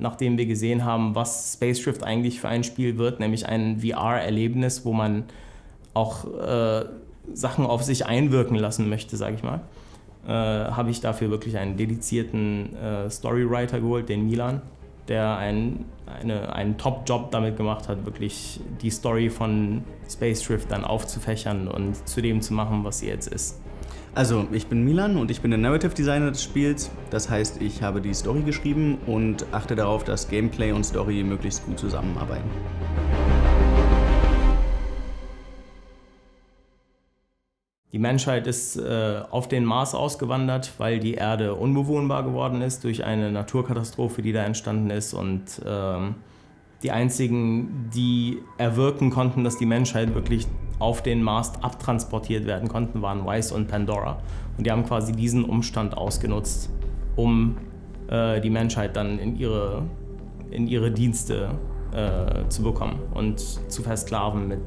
nachdem wir gesehen haben, was Space Drift eigentlich für ein Spiel wird, nämlich ein VR-Erlebnis, wo man auch Sachen auf sich einwirken lassen möchte, sage ich mal, habe ich dafür wirklich einen dedizierten Storywriter geholt, den Milan, der einen Top-Job damit gemacht hat, wirklich die Story von Space Drift dann aufzufächern und zu dem zu machen, was sie jetzt ist. Also, ich bin Milan und ich bin der Narrative Designer des Spiels. Das heißt, ich habe die Story geschrieben und achte darauf, dass Gameplay und Story möglichst gut zusammenarbeiten. Die Menschheit ist auf den Mars ausgewandert, weil die Erde unbewohnbar geworden ist durch eine Naturkatastrophe, die da entstanden ist. Und die einzigen, die erwirken konnten, dass die Menschheit wirklich auf den Mars abtransportiert werden konnten, waren Weiss und Pandora. Und die haben quasi diesen Umstand ausgenutzt, um die Menschheit dann in ihre Dienste zu bekommen und zu versklaven mit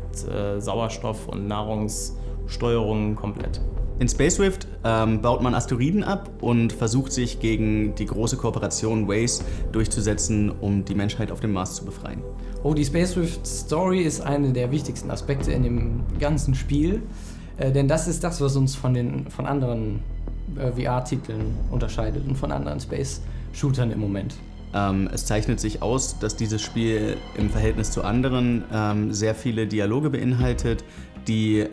Sauerstoff und Nahrungssteuerung komplett. In Space Drift baut man Asteroiden ab und versucht sich gegen die große Kooperation Weiss durchzusetzen, um die Menschheit auf dem Mars zu befreien. Oh, die Space Drift Story ist eine der wichtigsten Aspekte in dem ganzen Spiel, denn das ist das, was uns von anderen VR-Titeln unterscheidet und von anderen Space-Shootern im Moment. Es zeichnet sich aus, dass dieses Spiel im Verhältnis zu anderen sehr viele Dialoge beinhaltet, die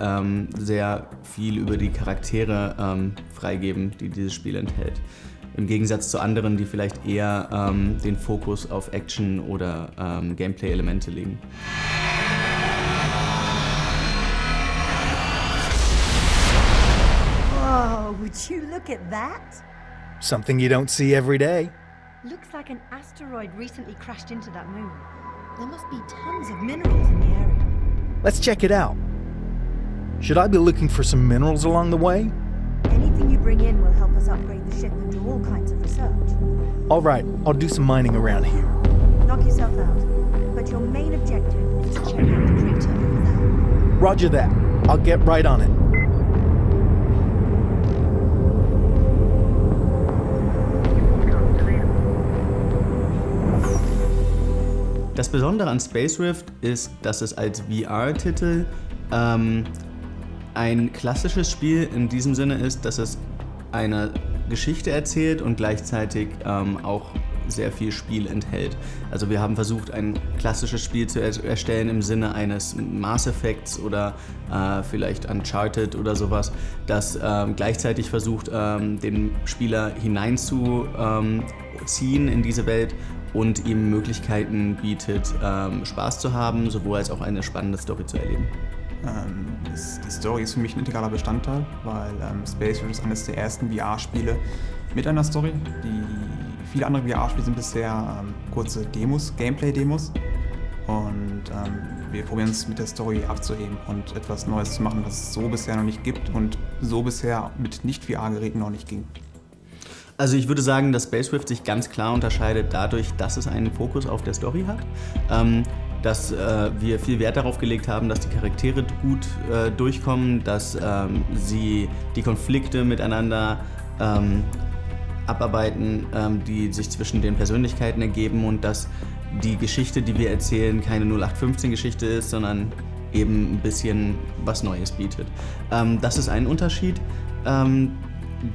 sehr viel über die Charaktere freigeben, die dieses Spiel enthält. Im Gegensatz zu anderen, die vielleicht eher den Fokus auf Action oder Gameplay-Elemente legen. Whoa, would you look at that? Something you don't see every day. Looks like an asteroid recently crashed into that moon. There must be tons of minerals in the area. Let's check it out. Should I be looking for some minerals along the way? Anything you bring in will help us upgrade the ship and do all kinds of research. All right, I'll do some mining around here. Knock yourself out. But your main objective is to check out the crater over there. Roger that. I'll get right on it. Das Besondere an Space Drift ist, dass es als VR-Titel ein klassisches Spiel in diesem Sinne ist, dass es eine Geschichte erzählt und gleichzeitig auch sehr viel Spiel enthält. Also wir haben versucht, ein klassisches Spiel zu erstellen im Sinne eines Mass Effects oder vielleicht Uncharted oder sowas, das gleichzeitig versucht, den Spieler hineinzuziehen in diese Welt und ihm Möglichkeiten bietet, Spaß zu haben, sowohl als auch eine spannende Story zu erleben. Die Story ist für mich ein integraler Bestandteil, weil Space Drift ist eines der ersten VR-Spiele mit einer Story. Viele andere VR-Spiele sind bisher kurze Demos, Gameplay-Demos. Und wir probieren es mit der Story abzuheben und etwas Neues zu machen, was es so bisher noch nicht gibt und so bisher mit Nicht-VR-Geräten noch nicht ging. Also ich würde sagen, dass Space Drift sich ganz klar unterscheidet dadurch, dass es einen Fokus auf der Story hat. Dass wir viel Wert darauf gelegt haben, dass die Charaktere gut durchkommen, dass sie die Konflikte miteinander abarbeiten, die sich zwischen den Persönlichkeiten ergeben und dass die Geschichte, die wir erzählen, keine 0815-Geschichte ist, sondern eben ein bisschen was Neues bietet. Das ist ein Unterschied.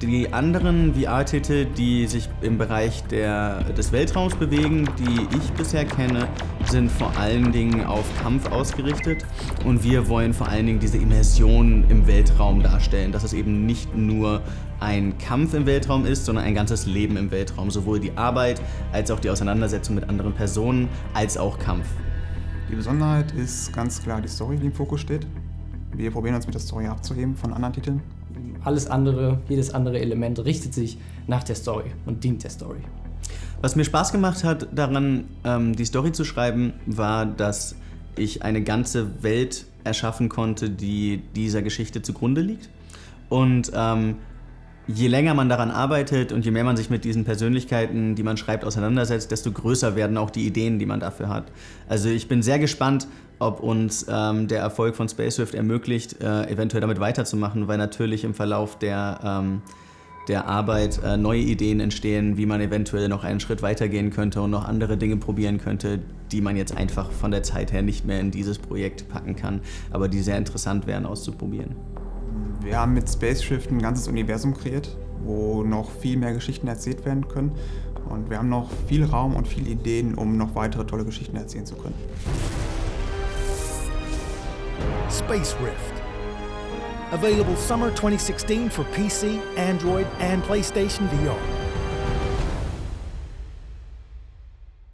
Die anderen VR-Titel, die sich im Bereich des Weltraums bewegen, die ich bisher kenne, sind vor allen Dingen auf Kampf ausgerichtet und wir wollen vor allen Dingen diese Immersion im Weltraum darstellen, dass es eben nicht nur ein Kampf im Weltraum ist, sondern ein ganzes Leben im Weltraum, sowohl die Arbeit als auch die Auseinandersetzung mit anderen Personen, als auch Kampf. Die Besonderheit ist ganz klar die Story, die im Fokus steht. Wir probieren uns mit der Story abzuheben von anderen Titeln. Alles andere, jedes andere Element richtet sich nach der Story und dient der Story. Was mir Spaß gemacht hat daran, die Story zu schreiben, war, dass ich eine ganze Welt erschaffen konnte, die dieser Geschichte zugrunde liegt. Und je länger man daran arbeitet und je mehr man sich mit diesen Persönlichkeiten, die man schreibt, auseinandersetzt, desto größer werden auch die Ideen, die man dafür hat. Also ich bin sehr gespannt, ob uns der Erfolg von Space Drift ermöglicht, eventuell damit weiterzumachen, weil natürlich im Verlauf der der Arbeit neue Ideen entstehen, wie man eventuell noch einen Schritt weitergehen könnte und noch andere Dinge probieren könnte, die man jetzt einfach von der Zeit her nicht mehr in dieses Projekt packen kann, aber die sehr interessant wären auszuprobieren. Wir haben mit Spaceshift ein ganzes Universum kreiert, wo noch viel mehr Geschichten erzählt werden können. Und wir haben noch viel Raum und viele Ideen, um noch weitere tolle Geschichten erzählen zu können. Space Rift. Available summer 2016 for PC, Android, and PlayStation VR.